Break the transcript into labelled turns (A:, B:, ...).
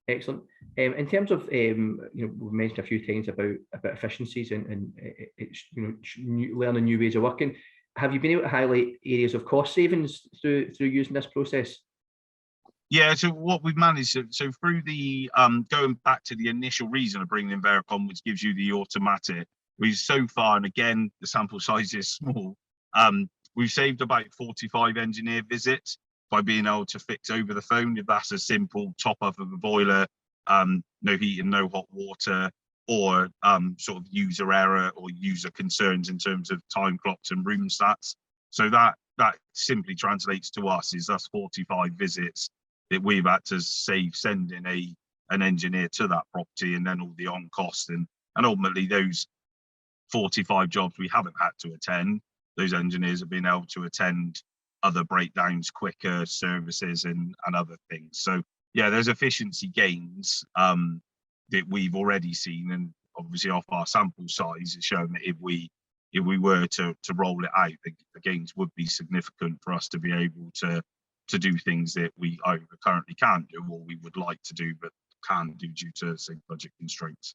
A: Excellent. In terms of, we've mentioned a few times about efficiencies and learning new ways of working. Have you been able to highlight areas of cost savings through using this process?
B: Yeah, so what we've managed, so through the going back to the initial reason of bringing in Vericon, which gives you the automatic, we've so far, and again the sample size is small, we've saved about 45 engineer visits by being able to fix over the phone. If that's a simple top up of a boiler, no heating, no hot water, or sort of user error or user concerns in terms of time clocks and room stats. So that simply translates to us is that's 45 visits that we've had to save sending an engineer to that property, and then all the on cost and ultimately those 45 jobs we haven't had to attend, those engineers have been able to attend other breakdowns quicker, services and other things. So yeah, there's efficiency gains that we've already seen, and obviously off our sample size it's shown that if we were to roll it out, the gains would be significant for us to be able to do things that we either currently can't do or we would like to do but can't do due to, say, budget constraints.